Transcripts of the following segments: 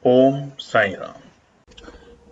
ओम साई राम।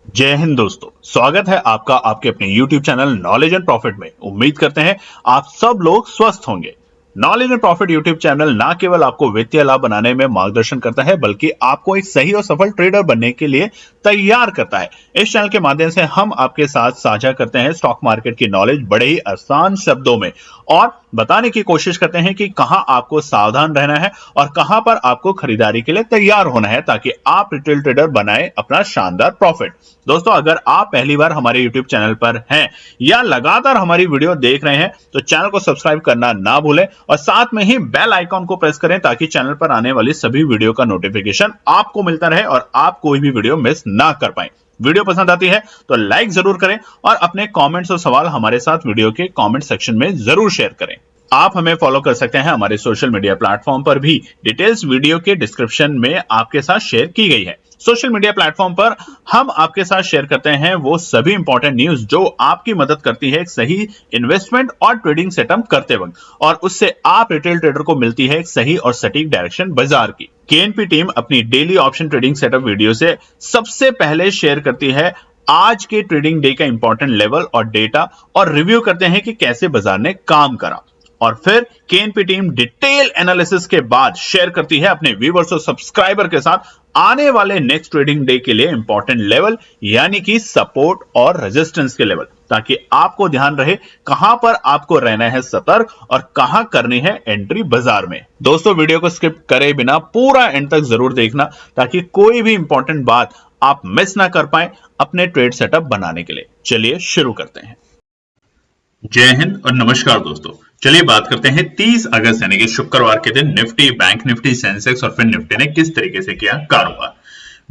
जय हिंद दोस्तों, स्वागत है आपका आपके अपने YouTube channel knowledge and profit में। उम्मीद करते हैं आप सब लोग स्वस्थ होंगे। Knowledge and profit YouTube channel ना केवल आपको वित्तीय लाभ बनाने में मार्गदर्शन करता है, बल्कि आपको एक सही और सफल ट्रेडर बनने के लिए तैयार करता है। इस चैनल के माध्यम से हम आपके साथ साझा करते हैं स्टॉक मार्केट की नॉलेज बड़े ही आसान शब्दों में और बताने की कोशिश करते हैं कि कहां आपको सावधान रहना है और कहां पर आपको खरीदारी के लिए तैयार होना है, ताकि आप रिटेल ट्रेडर बनाए अपना शानदार प्रॉफिट। दोस्तों, अगर आप पहली बार हमारे YouTube चैनल पर हैं या लगातार हमारी वीडियो देख रहे हैं तो चैनल को सब्सक्राइब करना ना भूलें और साथ में ही बेल आइकॉन को प्रेस करें, ताकि चैनल पर आने वाली सभी वीडियो का नोटिफिकेशन आपको मिलता रहे और आप कोई भी वीडियो मिस ना कर पाए। वीडियो पसंद आती है तो लाइक जरूर करें और अपने कमेंट्स और सवाल हमारे साथ वीडियो के कमेंट सेक्शन में जरूर शेयर करें। आप हमें फॉलो कर सकते हैं हमारे सोशल मीडिया प्लेटफॉर्म पर भी, डिटेल्स वीडियो के डिस्क्रिप्शन में आपके साथ शेयर की गई है। सोशल मीडिया प्लेटफॉर्म पर हम आपके साथ शेयर करते हैं वो सभी इंपॉर्टेंट न्यूज जो आपकी मदद करती है एक सही इन्वेस्टमेंट और ट्रेडिंग सेटअप करते वक्त, और उससे आप रिटेल ट्रेडर को मिलती है एक सही और सटीक डायरेक्शन बाजार की। केएनपी टीम अपनी daily option trading setup video से सबसे पहले शेयर करती है आज के ट्रेडिंग डे का इंपॉर्टेंट लेवल और डेटा, और रिव्यू करते हैं कि कैसे बाजार ने काम करा। और फिर केएनपी टीम डिटेल एनालिसिस के बाद शेयर करती है अपने व्यूअर्स और सब्सक्राइबर के साथ आने वाले नेक्स्ट ट्रेडिंग डे के लिए इंपॉर्टेंट लेवल, यानी कि सपोर्ट और रेजिस्टेंस के लेवल, ताकि आपको ध्यान रहे कहां पर आपको रहना है सतर्क और कहां करनी है एंट्री बाजार में। दोस्तों, वीडियो को स्किप करे बिना पूरा एंड तक जरूर देखना, ताकि कोई भी इंपॉर्टेंट बात आप मिस ना कर पाए अपने ट्रेड सेटअप बनाने के लिए। चलिए शुरू करते हैं। जय हिंद और नमस्कार दोस्तों। चलिए बात करते हैं 30 अगस्त यानी कि शुक्रवार के दिन निफ्टी, बैंक निफ्टी, सेंसेक्स और फिर निफ्टी ने किस तरीके से किया कारोबार।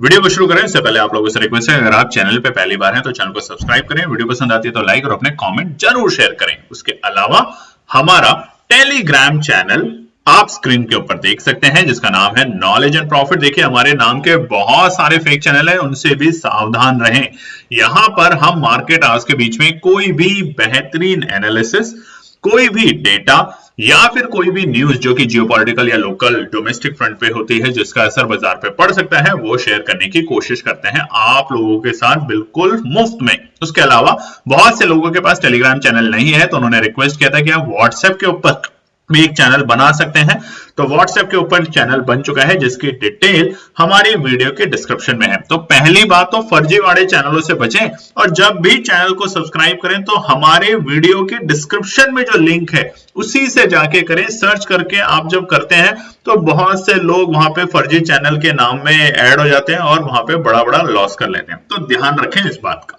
वीडियो को शुरू करें इससे पहले आप लोगों से रिक्वेस्ट है, अगर आप चैनल पे पहली बार हैं तो चैनल को सब्सक्राइब करें, वीडियो पसंद आती है तो लाइक और अपने कमेंट जरूर शेयर करें। उसके अलावा हमारा टेलीग्राम चैनल आप स्क्रीन के ऊपर देख सकते हैं, जिसका नाम है नॉलेज एंड प्रॉफिट। देखिए, हमारे नाम के बहुत सारे फेक चैनल हैं, उनसे भी सावधान रहें। यहां पर हम मार्केट आवर्स के बीच में कोई भी बेहतरीन एनालिसिस, कोई भी डेटा या फिर कोई भी न्यूज जो कि जियोपॉलिटिकल या लोकल डोमेस्टिक फ्रंट पे होती है, जिसका असर बाजार पे पड़ सकता है, वो शेयर करने की कोशिश करते हैं आप लोगों के साथ बिल्कुल मुफ्त में। उसके अलावा बहुत से लोगों के पास टेलीग्राम चैनल नहीं है, तो उन्होंने रिक्वेस्ट किया था कि आप व्हाट्सएप के ऊपर भी एक चैनल बना सकते हैं। तो व्हाट्सएप के ऊपर चैनल बन चुका है, जिसकी डिटेल हमारी वीडियो के डिस्क्रिप्शन में है। तो पहली बात तो फर्जीवाड़े चैनलों से बचें, और जब भी चैनल को सब्सक्राइब करें तो हमारे वीडियो के डिस्क्रिप्शन में जो लिंक है उसी से जाके करें। सर्च करके आप जब करते हैं तो बहुत से लोग वहां पे फर्जी चैनल के नाम में ऐड हो जाते हैं और वहां पे बड़ा बड़ा लॉस कर लेते हैं, तो ध्यान रखें इस बात का।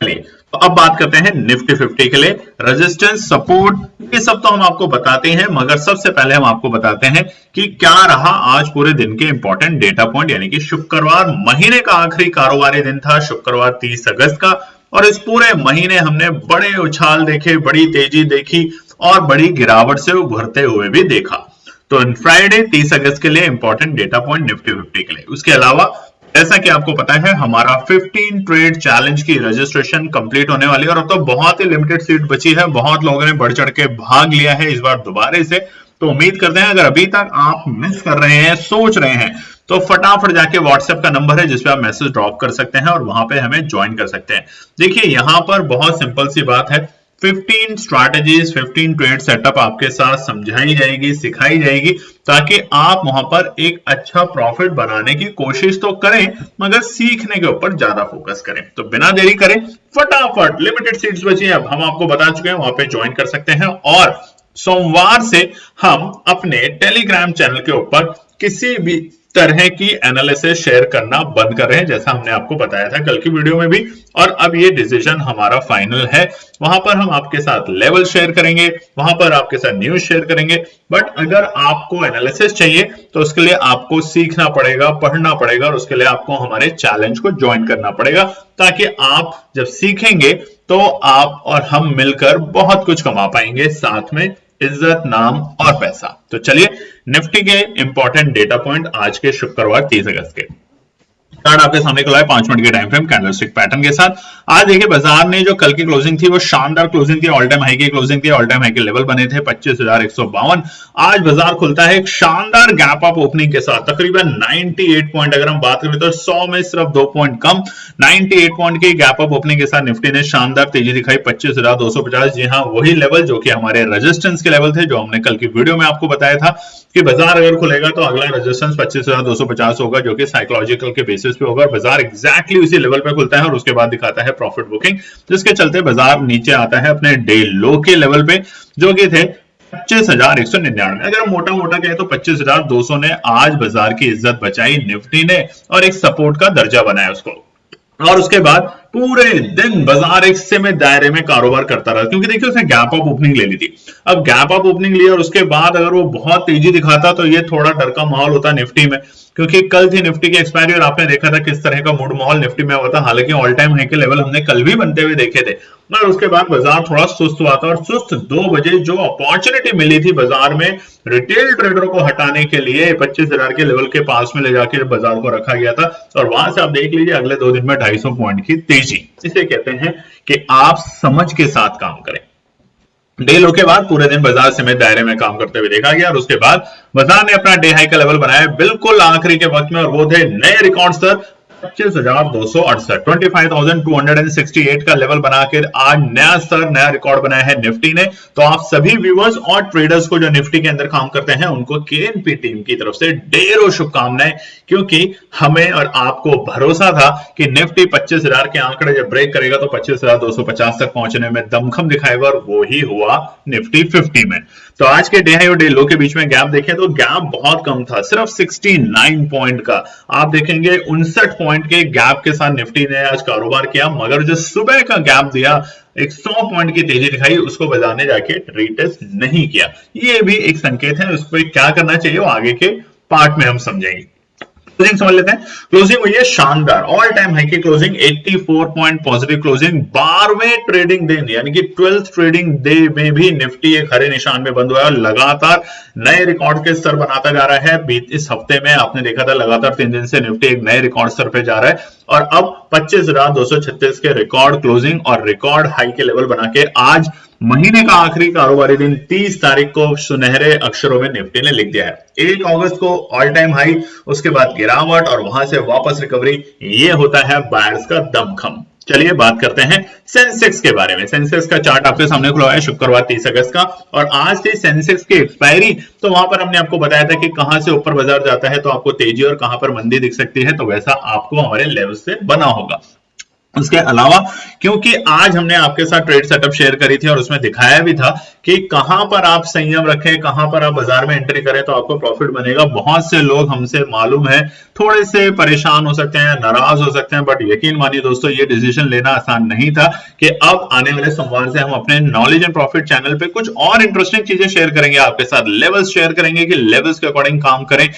तो अब बात करते हैं निफ्टी 50 के लिए रेजिस्टेंस, सपोर्ट, ये सब तो हम आपको बताते हैं, मगर सबसे पहले हम आपको बताते हैं कि क्या रहा आज पूरे दिन के इंपॉर्टेंट डेटा पॉइंट। यानी कि शुक्रवार महीने का आखिरी कारोबारी दिन था, शुक्रवार 30 अगस्त का, और इस पूरे महीने हमने बड़े उछाल देखे, बड़ी तेजी देखी और बड़ी गिरावट से उभरते हुए भी देखा। तो फ्राइडे 30 अगस्त के लिए इंपॉर्टेंट डेटा पॉइंट निफ्टी 50 के लिए। उसके अलावा जैसा कि आपको पता है, हमारा 15 ट्रेड चैलेंज की रजिस्ट्रेशन कंप्लीट होने वाली है, और अब तो बहुत ही लिमिटेड सीट बची है। बहुत लोगों ने बढ़ चढ़ के भाग लिया है इस बार दोबारा से। तो उम्मीद करते हैं, अगर अभी तक आप मिस कर रहे हैं, सोच रहे हैं, तो फटाफट जाके व्हाट्सएप का नंबर है जिसपे आप मैसेज ड्रॉप कर सकते हैं और वहां पे हमें ज्वाइन कर सकते हैं। देखिए, यहां पर बहुत सिंपल सी बात है, 15 स्ट्रैटेजीज, 15 ट्रेड सेटअप आपके साथ समझाई जाएगी, सिखाई जाएगी, ताकि आप वहां पर एक अच्छा प्रॉफिट बनाने की कोशिश तो करें, मगर सीखने के ऊपर ज्यादा फोकस करें। तो बिना देरी करें फटाफट, लिमिटेड सीट्स बची हैं, अब हम आपको बता चुके हैं, वहां पे ज्वाइन कर सकते हैं। और सोमवार से हम अपने टेलीग्राम चैनल के ऊपर किसी भी तरह की एनालिसिस शेयर करना बंद कर रहे हैं, जैसा हमने आपको बताया था कल की वीडियो में भी, और अब ये डिसीजन हमारा फाइनल है। वहां पर हम आपके साथ लेवल शेयर करेंगे, वहां पर आपके साथ न्यूज शेयर करेंगे, बट अगर आपको एनालिसिस चाहिए तो उसके लिए आपको सीखना पड़ेगा, पढ़ना पड़ेगा, और उसके लिए आपको हमारे चैलेंज को ज्वाइन करना पड़ेगा, ताकि आप जब सीखेंगे तो आप और हम मिलकर बहुत कुछ कमा पाएंगे, साथ में इज्जत, नाम और पैसा। तो चलिए निफ्टी के इंपॉर्टेंट डेटा पॉइंट आज के शुक्रवार 30 अगस्त के। चार्ट आपके सामने खुला है 5 मिनट के टाइम फ्रेम कैंडलस्टिक पैटर्न के साथ। आज देखिए बाजार ने जो कल की क्लोजिंग थी वो शानदार क्लोजिंग थी, ऑल टाइम हाई की क्लोजिंग थी, ऑल टाइम हाई के लेवल बने थे 25,152। आज बाजार खुलता है एक शानदार गैप अप ओपनिंग के साथ, तकरीबन 98 पॉइंट अगर हम बात करें तो 100 में सिर्फ 2 पॉइंट कम, 98 पॉइंट की गैप अप ओपनिंग के साथ निफ्टी ने शानदार तेजी दिखाई 25,250। जी हाँ, वही लेवल जो कि हमारे रेजिस्टेंस के लेवल थे, जो हमने कल की वीडियो में आपको बताया था कि बाजार अगर खुलेगा तो अगला रेजिस्टेंस 25,250 होगा, जो कि साइकोलॉजिकल के बेसिस पे होगा। बाजार एग्जैक्टली उसी लेवल पे खुलता है और उसके बाद दिखाता है प्रॉफिट बुकिंग, जिसके चलते बाजार नीचे आता है अपने डे लो के लेवल पे, जो कि थे 25,199। अगर हम मोटा मोटा कहें तो 25,200 ने आज बाजार की इज्जत बचाई निफ्टी ने और एक सपोर्ट का दर्जा बनाया उसको। और उसके बाद पूरे दिन बाजार एक सीमित दायरे में कारोबार करता रहा, क्योंकि देखिए उसने गैप अप ओपनिंग ले ली थी। अब गैप अप ओपनिंग ली और उसके बाद अगर वो बहुत तेजी दिखाता तो ये थोड़ा डर का माहौल होता निफ्टी में, क्योंकि कल थी निफ्टी की एक्सपायरी और आपने देखा था किस तरह का मूड माहौल निफ्टी में हुआ था। हालांकि ऑल टाइम हाई के लेवल हमने कल भी बनते हुए देखे थे, और उसके बाद बाजार थोड़ा सुस्त हुआ था और सुस्त 2 बजे जो अपॉर्चुनिटी मिली थी बाजार में रिटेल ट्रेडर को हटाने के लिए 25,000 के लेवल के पास में ले जाकर बाजार को रखा गया था, और वहां से आप देख लीजिए अगले 2 दिन में 250 पॉइंट की तेजी। इसे कहते हैं कि आप समझ के साथ काम करें। डे लो के बाद पूरे दिन बाजार सीमित दायरे में काम करते हुए देखा गया और उसके बाद बाजार ने अपना डे हाई का लेवल बनाया बिल्कुल आखिरी के वक्त में, और वो थे नए रिकॉर्ड स्तर 25,268, 25,268 का लेवल बनाकर आज नया स्तर, नया रिकॉर्ड बनाया है निफ्टी ने। तो आप सभी व्यूअर्स और ट्रेडर्स को जो निफ्टी के अंदर काम करते हैं उनको केएनपी टीम की तरफ से ढेरों शुभकामनाएं, क्योंकि हमें और आपको भरोसा था कि निफ्टी 25,000 के आंकड़े जब ब्रेक करेगा तो 25,250 तक पहुंचने में दमखम दिखाएगा, और वो ही हुआ निफ्टी 50 में। तो आज के डे हाई और डे लो के बीच में गैप देखें तो गैप बहुत कम था, सिर्फ 69 पॉइंट का। आप देखेंगे 59 पॉइंट के गैप के साथ निफ्टी ने आज कारोबार किया, मगर जो सुबह का गैप दिया 100 पॉइंट की तेजी दिखाई, उसको बाजार ने जाके रीटेस्ट नहीं किया। ये भी एक संकेत है, उसको क्या करना चाहिए वो आगे के पार्ट में हम समझेंगे। क्लोजिंग समझ लेते हैं। क्लोजिंग हुई है शानदार, ऑल टाइम हाई की क्लोजिंग, 84 पॉइंट पॉजिटिव क्लोजिंग। 12वें ट्रेडिंग दिन यानी कि 12th ट्रेडिंग डे में भी निफ्टी एक हरे निशान में बंद हुआ है और लगातार नए रिकॉर्ड के स्तर बनाता जा रहा है। इस हफ्ते में आपने देखा था लगातार 3 दिन से निफ्टी एक नए रिकॉर्ड स्तर पे जा रहा है, और अब 25,236 के रिकॉर्ड क्लोजिंग और रिकॉर्ड हाई के लेवल बना के आज महीने का आखिरी कारोबारी दिन 30 तारीख को सुनहरे अक्षरों में निफ्टी ने लिख दिया है। 1 अगस्त को ऑल टाइम हाई, उसके बाद गिरावट और वहां से वापस रिकवरी। ये होता है बायर्स का दमखम। चलिए बात करते हैं सेंसेक्स के बारे में। सेंसेक्स का चार्ट आपके सामने खुला है शुक्रवार 30 अगस्त का, और आज से सेंसेक्स की एक्सपायरी, तो वहां पर हमने आपको बताया था कि कहां से ऊपर बाजार जाता है तो आपको तेजी और कहां पर मंदी दिख सकती है, तो वैसा आपको हमारे लेवल से बना होगा। उसके अलावा क्योंकि आज हमने आपके साथ ट्रेड सेटअप शेयर करी थी और उसमें दिखाया भी था कि कहां पर आप संयम रखें, कहां पर आप बाजार में एंट्री करें तो आपको प्रॉफिट बनेगा। बहुत से लोग हमसे मालूम है थोड़े से परेशान हो सकते हैं, नाराज हो सकते हैं, बट यकीन मानिए दोस्तों ये डिसीजन लेना आसान नहीं था कि अब आने वाले सोमवार से हम अपने नॉलेज एंड प्रॉफिट चैनल पे कुछ और इंटरेस्टिंग चीजें शेयर करेंगे आपके साथ, लेवल्स शेयर करेंगे कि लेवल्स के अकॉर्डिंग काम करें।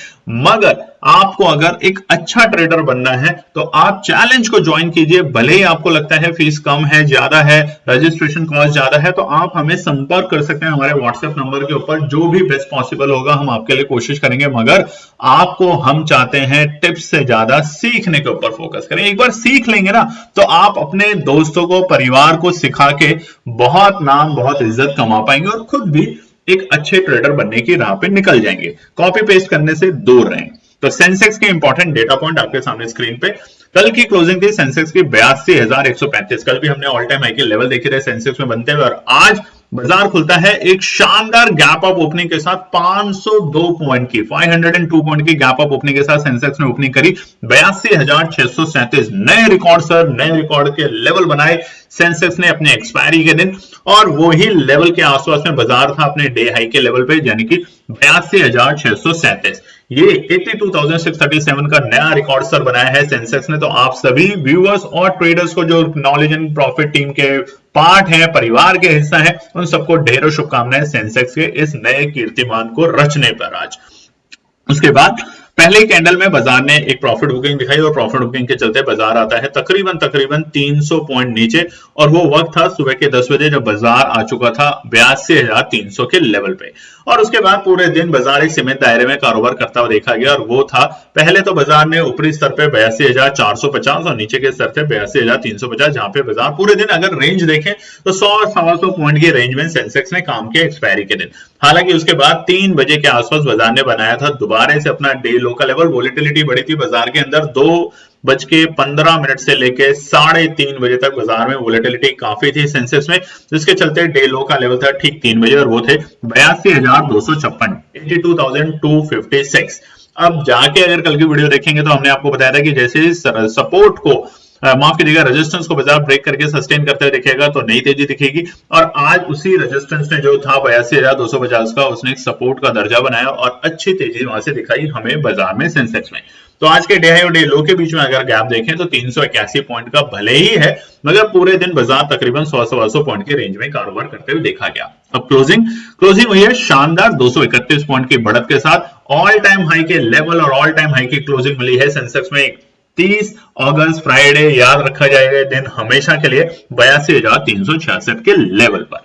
मगर आपको अगर एक अच्छा ट्रेडर बनना है तो आप चैलेंज को ज्वाइन कीजिए। भले ही आपको लगता है फीस कम है, ज्यादा है, रजिस्ट्रेशन कॉस्ट ज्यादा है, तो आप हमें संपर्क कर सकते हैं हमारे व्हाट्सएप नंबर के ऊपर। जो भी बेस्ट पॉसिबल होगा हम आपके लिए कोशिश करेंगे, मगर आपको हम चाहते हैं टिप्स से ज्यादा सीखने के ऊपर फोकस करें। एक बार सीख लेंगे ना तो आप अपने दोस्तों को, परिवार को सिखा के बहुत नाम, बहुत इज्जत कमा पाएंगे और खुद भी एक अच्छे ट्रेडर बनने की राह पे निकल जाएंगे। कॉपी पेस्ट करने से दूर रहें। तो सेंसेक्स के इंपॉर्टेंट डेटा पॉइंट आपके सामने स्क्रीन पे। कल की क्लोजिंग थी सेंसेक्स की 82,135। कल भी हमने ऑल टाइम हाई के लेवल देखे थे सेंसेक्स में बनते हुए, और आज बाजार खुलता है एक शानदार गैप अप ओपनिंग के साथ 502 पॉइंट की, 502 पॉइंट की गैप अप ओपनिंग के साथ सेंसेक्स ने ओपनिंग करी 82,637। नए रिकॉर्ड सर, नए रिकॉर्ड के लेवल बनाए सेंसेक्स ने अपने एक्सपायरी के दिन, और वही लेवल के आसपास में बाजार था अपने डे हाई के लेवल पे, यानी कि 82,637। ये 82,637 का नया रिकॉर्ड सर बनाया है सेंसेक्स ने। तो आप सभी व्यूअर्स और ट्रेडर्स को जो नॉलेज एंड प्रॉफिट टीम के पार्ट है, परिवार के हिस्सा है, उन सबको ढेरों शुभकामनाएं सेंसेक्स के इस नए कीर्तिमान को रचने पर आज। उसके बाद पहले कैंडल में बाजार ने एक प्रॉफिट बुकिंग दिखाई और प्रॉफिट बुकिंग के चलते बाजार आता है तकरीबन 300 पॉइंट नीचे, और वो वक्त था सुबह के 10 बजे जब बाजार आ चुका था 82,300 के लेवल पे। और उसके बाद पूरे दिन बाजार एक सीमित दायरे में कारोबार करता हुआ देखा गया, और वो था पहले तो बाजार ने ऊपरी स्तर पे 82,450 और नीचे के स्तर पे 82,350, जहां पे बाजार पूरे दिन अगर रेंज देखें तो 100-125 पॉइंट की रेंज में सेंसेक्स ने काम किया एक्सपायरी के दिन। हालांकि उसके बाद 3 बजे के आसपास बाजार ने बनाया था दोबारा से अपना डे लो का लेवल। वोलेटिलिटी बढ़ी थी बाजार के अंदर 2:15 से लेके 3:30 बजे तक बाजार में वोलेटिलिटी काफी थी सेंसेक्स में, जिसके चलते डे लो का लेवल था ठीक 3 बजे, और वो थे 82,256, 82,256। अब जाके अगर कल की वीडियो देखेंगे तो हमने आपको बताया था कि जैसे सपोर्ट को माफ कीजिएगा रेजिस्टेंस को बाजार ब्रेक करके सस्टेन करते हुए दिखेगा तो नई तेजी दिखेगी, और आज उसी रेजिस्टेंस ने जो था 82,250 का, उसने एक सपोर्ट का दर्जा बनाया और अच्छी तेजी वहां से दिखाई हमें बाजार में सेंसेक्स में। तो आज के डे हाई और डे लो के बीच में अगर गैप देखें तो 381 पॉइंट का भले ही है, मगर पूरे दिन बाजार तकरीबन 100-125 पॉइंट के रेंज में कारोबार करते हुए देखा गया। अब क्लोजिंग हुई है शानदार 231 पॉइंट की बढ़त के साथ, ऑल टाइम हाई के लेवल और ऑल टाइम हाई की क्लोजिंग मिली है सेंसेक्स में। 30 अगस्त फ्राइडे याद रखा जाएगा दिन हमेशा के लिए 82,366 के लेवल पर।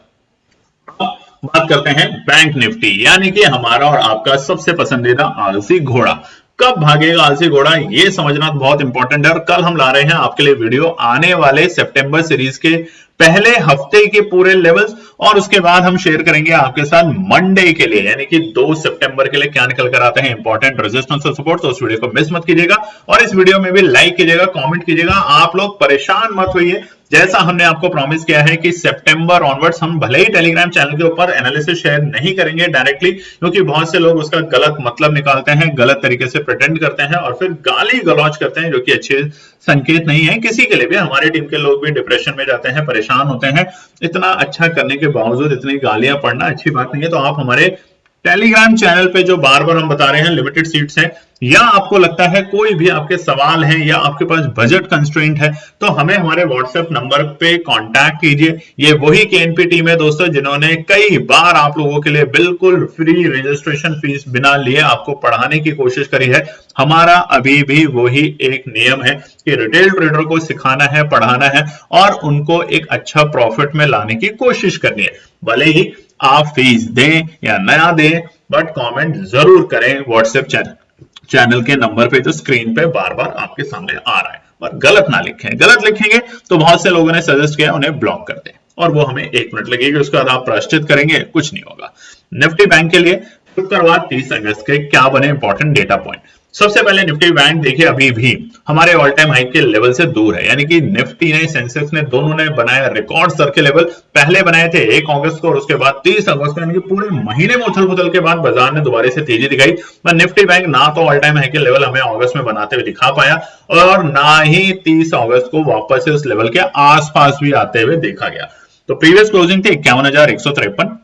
बात करते हैं बैंक निफ्टी, यानी कि हमारा और आपका सबसे पसंदीदा आलसी घोड़ा। कब भागेगा आलसी घोड़ा, ये समझना बहुत इंपॉर्टेंट है, और कल हम ला रहे हैं आपके लिए वीडियो आने वाले सितंबर सीरीज के पहले हफ्ते के पूरे लेवल्स, और उसके बाद हम शेयर करेंगे आपके साथ मंडे के लिए यानी कि 2 सितंबर के लिए क्या निकल कर आते हैं इंपॉर्टेंट रेजिस्टेंस और सपोर्ट। तो उस वीडियो को मिस मत कीजिएगा, और इस वीडियो में भी लाइक कीजिएगा, कमेंट कीजिएगा। आप लोग परेशान मत होइए, जैसा हमने आपको प्रॉमिस किया है कि सितंबर ऑनवर्ड्स हम भले ही टेलीग्राम चैनल के ऊपर एनालिसिस शेयर नहीं करेंगे डायरेक्टली, क्योंकि बहुत से लोग उसका गलत मतलब निकालते हैं, गलत तरीके से प्रिटेंड करते हैं और फिर गाली गलौज करते हैं, जो कि अच्छे संकेत नहीं है किसी के लिए भी। हमारी टीम के लोग भी डिप्रेशन में जाते हैं, परेशान होते हैं। इतना अच्छा करने के बावजूद इतनी गालियां पढ़ना अच्छी बात नहीं है। तो आप हमारे टेलीग्राम चैनल पे जो बार बार हम बता रहे हैं लिमिटेड सीट्स हैं, या आपको लगता है कोई भी आपके सवाल हैं या आपके पास बजट कंस्ट्रेंट है, तो हमें हमारे व्हाट्सएप नंबर पे कांटेक्ट कीजिए। ये वही केएनपी टीम है दोस्तों, जिन्होंने कई बार आप लोगों के लिए बिल्कुल फ्री रजिस्ट्रेशन फीस बिना लिए आपको पढ़ाने की कोशिश करी है। हमारा अभी भी वही एक नियम है कि रिटेल ट्रेडर को सिखाना है, पढ़ाना है और उनको एक अच्छा प्रॉफिट में लाने की कोशिश करनी है। भले ही आप फीस दें या नया दें, बट कमेंट जरूर करें व्हाट्सएप चैनल के नंबर पे जो स्क्रीन पे बार बार आपके सामने आ रहा है, और गलत ना लिखें। गलत लिखेंगे तो बहुत से लोगों ने सजेस्ट किया उन्हें ब्लॉक कर दें, और वो हमें 1 मिनट लगेगी, उसके बाद आप प्रायश्चित करेंगे, कुछ नहीं होगा। निफ्टी बैंक के लिए शुक्रवार 30 अगस्त के क्या बने इंपॉर्टेंट डेटा पॉइंट। सबसे पहले निफ्टी बैंक देखिए अभी भी हमारे ऑल टाइम हाई के लेवल से दूर है, यानी कि निफ्टी ने सेंसेक्स ने दोनों ने बनाया रिकॉर्ड स्तर के लेवल। पहले बनाए थे 1 अगस्त को और उसके बाद 30 अगस्त को, यानी कि पूरे महीने में उथल पुथल के बाद बाजार ने दोबारा से तेजी दिखाई। पर निफ्टी बैंक ना तो ऑल टाइम हाई के लेवल हमें अगस्त में बनाते हुए दिखा पाया, और ना ही 30 अगस्त को वापस से उस लेवल के आसपास भी आते हुए देखा गया। तो प्रीवियस क्लोजिंग थी 51,153।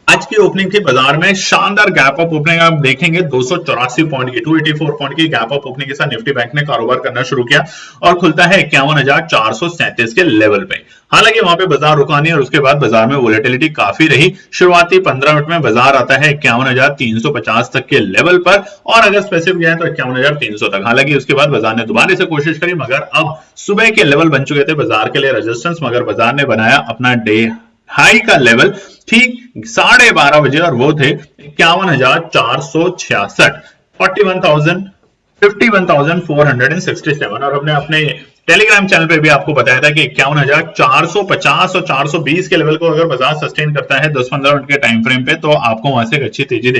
आज की ओपनिंग थी बाजार में शानदार गैप अप ओपनिंग। आप देखेंगे 284 पॉइंट की 284 पॉइंट की गैप अप ओपनिंग के साथ निफ्टी बैंक ने कारोबार करना शुरू किया और खुलता है 51,437 के लेवल पे। हालांकि वहां पे बाजार रुका नहीं और उसके बाद बाजार में वोलेटिलिटी काफी रही। शुरुआती 15 मिनट में बाजार आता है 51,350 तक के लेवल पर, और अगर स्पेसिफिक जाए तो 51,300 तक। हालांकि उसके बाद बाजार ने दोबारा से कोशिश करी, मगर अब सुबह के लेवल बन चुके थे बाजार के लिए रेजिस्टेंस, मगर बाजार ने बनाया अपना डे हाई का लेवल ठीक 12:30 बजे, और वो थे 51,466, 51,467। और हमने अपने टेलीग्राम चैनल पे भी आपको बताया था कि 51,450 और 420 के लेवल को अगर बाजार सस्टेन करता है 10-15 मिनट के टाइम फ्रेम पे, तो आपको वहां से एक अच्छी तेजी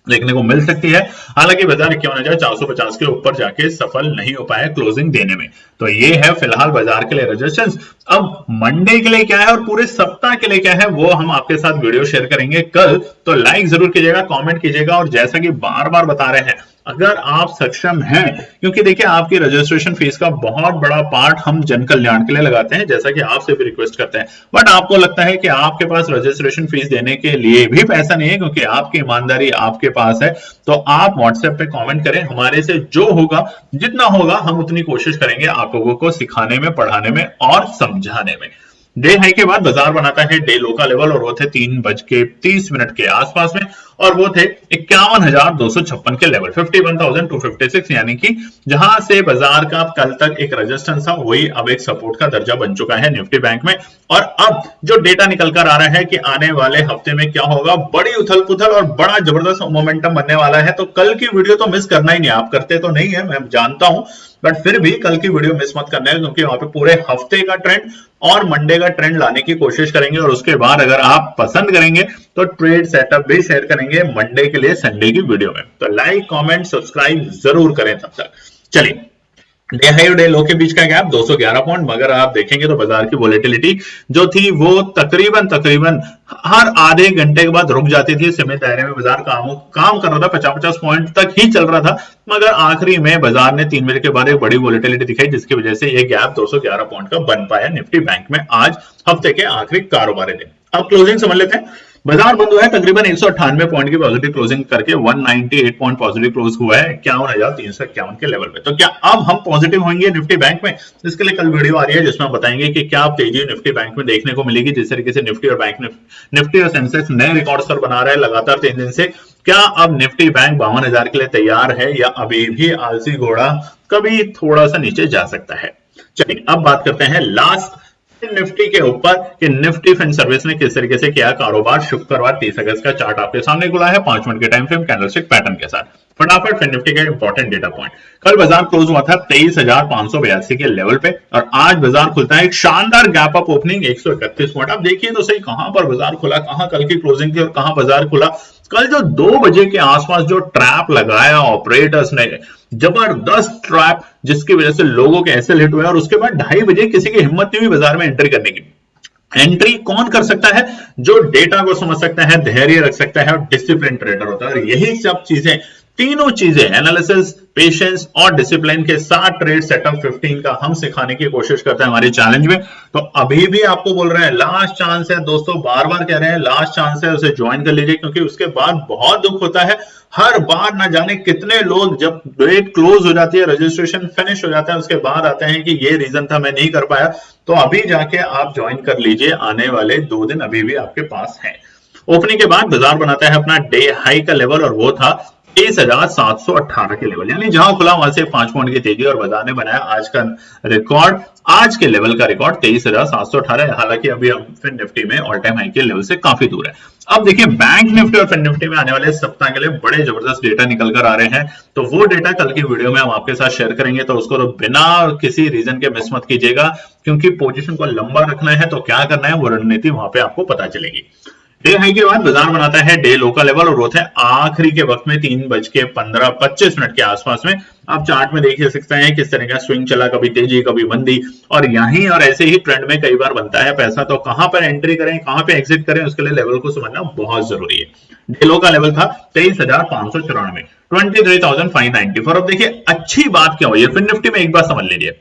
देखने को मिल सकती है। हालांकि बाजार 51,450 के ऊपर जाके सफल नहीं हो पाया क्लोजिंग देने में। तो ये है फिलहाल बाजार के लिए रेजिस्टेंस। अब मंडे के लिए क्या है और पूरे सप्ताह के लिए क्या है, वो हम आपके साथ वीडियो शेयर करेंगे कल। तो लाइक जरूर कीजिएगा, कमेंट कीजिएगा, और जैसा कि बार बार बता रहे हैं, अगर आप सक्षम हैं, क्योंकि देखिए आपकी रजिस्ट्रेशन फीस का बहुत बड़ा पार्ट हम जन कल्याण के लिए लगाते हैं, जैसा कि आपसे भी रिक्वेस्ट करते हैं, बट आपको लगता है कि आपके पास रजिस्ट्रेशन फीस देने के लिए भी पैसा नहीं है क्योंकि आपकी ईमानदारी आपके पास है, तो आप व्हाट्सएप पे कमेंट करें। हमारे से जो होगा, जितना होगा, हम उतनी कोशिश करेंगे आप लोगों को सिखाने में, पढ़ाने में और समझाने में। डे हाई के बाद बाजार बनाता है डे लो का लेवल, और वो थे 3:30 के आसपास में, और वो थे 51,256 के लेवल, 51,256, यानी कि जहां से बाजार का कल तक एक रेजिस्टेंस था वही अब एक सपोर्ट का दर्जा बन चुका है निफ्टी बैंक में। और अब जो डेटा निकल कर आ रहा है कि आने वाले हफ्ते में क्या होगा, बड़ी उथल पुथल और बड़ा जबरदस्त मोमेंटम बनने वाला है। तो कल की वीडियो तो मिस करना ही नहीं, आप करते तो नहीं है मैं जानता हूं, बट फिर भी कल की वीडियो मिस मत करना है, क्योंकि वहां पे पूरे हफ्ते का ट्रेंड और मंडे का ट्रेंड लाने की कोशिश करेंगे। और उसके बाद अगर आप पसंद करेंगे तो ट्रेड सेटअप भी शेयर करेंगे मंडे के लिए संडे की वीडियो में। तो लाइक कमेंट सब्सक्राइब जरूर करें। तब तक चलिए, डे हाई और डे लो के बीच का गैप 211 पॉइंट, मगर आप देखेंगे तो बाजार की वोलेटिलिटी जो थी वो तकरीबन हर आधे घंटे के बाद रुक जाती थी। सीमित दायरे में बाजार काम कर रहा था, 50-50 पॉइंट तक ही चल रहा था, मगर आखिरी में बाजार ने 3 बजे के बाद एक बड़ी वोलेटिलिटी दिखाई, जिसकी वजह से ये गैप 211 पॉइंट का बन पाया निफ्टी बैंक में आज हफ्ते के आखिरी कारोबारी दिन। अब क्लोजिंग समझ लेते हैं। बाजार बंद हुआ है तकरीबन 198 पॉइंट की पॉजिटिव क्लोजिंग करके 198 पॉइंट पॉजिटिव क्लोज हुआ है 51,351 के लेवल पे। तो क्या अब हम पॉजिटिव होंगे निफ्टी बैंक में? इसके लिए कल वीडियो आ रही है जिसमें हम बताएंगे कि क्या अब तेजी निफ्टी बैंक में देखने को मिलेगी, जिस तरीके से निफ्टी और बैंक निफ्टी और सेंसेक्स नए रिकॉर्ड पर बना रहा है लगातार 3 दिन से। क्या अब निफ्टी बैंक 52,000 के लिए तैयार है या अभी भी आलसी घोड़ा कभी थोड़ा सा नीचे जा सकता है? चलिए अब बात करते हैं लास्ट निफ्टी के ऊपर कि निफ्टी फिन सर्विस ने किस तरीके से किया कारोबार। शुक्रवार 30 अगस्त का चार्ट आपके सामने खुला है 5 मिनट के टाइम फ्रेम कैंडलस्टिक पैटर्न के साथ। फटाफट फिन निफ्टी का इंपॉर्टेंट डेटा पॉइंट, कल बाजार क्लोज हुआ था 23,582 के लेवल पे और आज बाजार खुलता है एक शानदार गैप अप ओपनिंग 131 पॉइंट। अब देखिए तो सही कहां पर बाजार खुला, कहां कल की क्लोजिंग थी और कहां बाजार खुला। कल जो 2 बजे के आसपास जो ट्रैप लगाया ऑपरेटर्स ने, जबरदस्त ट्रैप, जिसकी वजह से लोगों के ऐसे हिट हुए और उसके बाद 2:30 बजे किसी की हिम्मत नहीं हुई बाजार में एंट्री करने की। एंट्री कौन कर सकता है? जो डेटा को समझ सकता है, धैर्य रख सकता है और डिसिप्लिन ट्रेडर होता है। और यही सब चीजें, तीनों चीजें, एनालिसिस, पेशेंस और डिसिप्लिन के साथ ट्रेड सेटअप 15 का हम सिखाने की कोशिश करते हैं हमारे चैलेंज में। तो अभी भी आपको बोल रहे हैं लास्ट चांस है दोस्तों, बार बार कह रहे हैं लास्ट चांस है, उसे ज्वाइन कर लीजिए, क्योंकि उसके बाद बहुत दुख होता है। हर बार ना जाने कितने लोग जब डेट क्लोज हो जाती है, रजिस्ट्रेशन फिनिश हो जाता है, उसके बाद आते हैं कि ये रीजन था मैं नहीं कर पाया। तो अभी जाके आप ज्वाइन कर लीजिए, आने वाले 2 दिन अभी भी आपके पास है। ओपनिंग के बाद बाजार बनाता है अपना डे हाई का लेवल और वो था 23,718 के लेवल, यानी जहां खुला वहां से 5 पॉइंट की तेजी और बाजार ने बनाया आज का रिकॉर्ड, आज के लेवल का रिकॉर्ड 23,718। हालांकि अभी हम फिन निफ्टी में ऑल टाइम हाई के लेवल से काफी दूर है। अब देखिए बैंक निफ्टी और फिन निफ्टी में आने वाले सप्ताह के लिए बड़े जबरदस्त डेटा निकल कर आ रहे हैं। तो वो डेटा कल की वीडियो में हम आपके साथ शेयर करेंगे, तो उसको तो बिना किसी रीजन के मिस मत कीजिएगा, क्योंकि पोजीशन को लंबा रखना है तो क्या करना है वो रणनीति वहां पे आपको पता चलेगी। डे हाई के बाद बाजार बनाता है डे लो का लेवल और वो है आखिरी के वक्त में 3:15-25 के आसपास में। आप चार्ट में देख सकते हैं किस तरह का स्विंग चला, कभी तेजी कभी मंदी, और यहीं और ऐसे ही ट्रेंड में कई बार बनता है पैसा। तो कहां पर एंट्री करें, कहां पे एग्जिट करें, उसके लिए लेवल को समझना बहुत जरूरी है। डे लो का लेवल था 23,594, 23,594। अब देखिए अच्छी बात क्या हुई है फिन निफ्टी में, एक बार समझ लीजिए।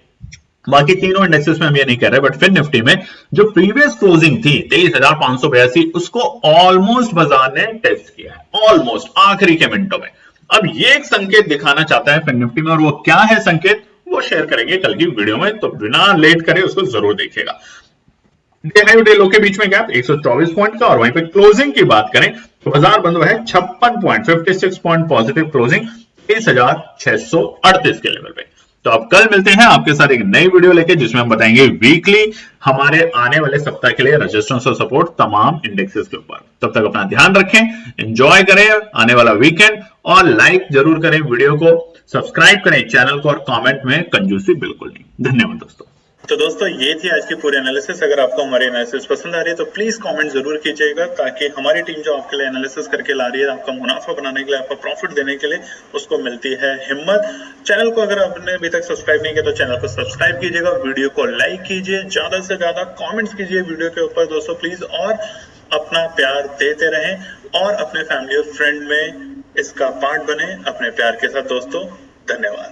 बाकी तीनों इंडेक्सेस में हम ये नहीं कह रहे, बट फिन निफ्टी में जो प्रीवियस क्लोजिंग थी 23,582, उसको ऑलमोस्ट बाजार ने टेस्ट किया है, ऑलमोस्ट आखिरी के मिनटों में। अब ये एक संकेत दिखाना चाहता है फिन निफ्टी में, और वो क्या है संकेत, वो शेयर करेंगे कल की वीडियो में, तो बिना लेट करे उसको जरूर देखिएगा। डे हाई और डे लो के बीच में गैप 124 पॉइंट का, और वहीं पे क्लोजिंग की बात करें तो बाजार बंद हुआ है 56 पॉइंट, 56 पॉइंट पॉजिटिव क्लोजिंग 23,638 के लेवल पे। तो अब कल मिलते हैं आपके साथ एक नई वीडियो लेके, जिसमें हम बताएंगे वीकली हमारे आने वाले सप्ताह के लिए रेजिस्टेंस और सपोर्ट तमाम इंडेक्सेस के ऊपर। तब तक अपना ध्यान रखें, एंजॉय करें आने वाला वीकेंड, और लाइक जरूर करें वीडियो को, सब्सक्राइब करें चैनल को, और कमेंट में कंजूसी बिल्कुल नहीं। धन्यवाद दोस्तों। तो दोस्तों ये थी आज की पूरी एनालिसिस। अगर आपको हमारी एनालिसिस पसंद आ रही है तो प्लीज कमेंट जरूर कीजिएगा, ताकि हमारी टीम जो आपके लिए एनालिसिस करके ला रही है, आपका मुनाफा बनाने के लिए, आपका प्रॉफिट देने के लिए, उसको मिलती है हिम्मत। चैनल को अगर आपने अभी तक सब्सक्राइब नहीं किया तो चैनल को सब्सक्राइब कीजिएगा, वीडियो को लाइक कीजिए, ज्यादा से ज्यादा कॉमेंट्स कीजिए वीडियो के ऊपर दोस्तों प्लीज, और अपना प्यार देते रहें और अपने फैमिली और फ्रेंड में इसका पार्ट बने अपने प्यार के साथ दोस्तों। धन्यवाद।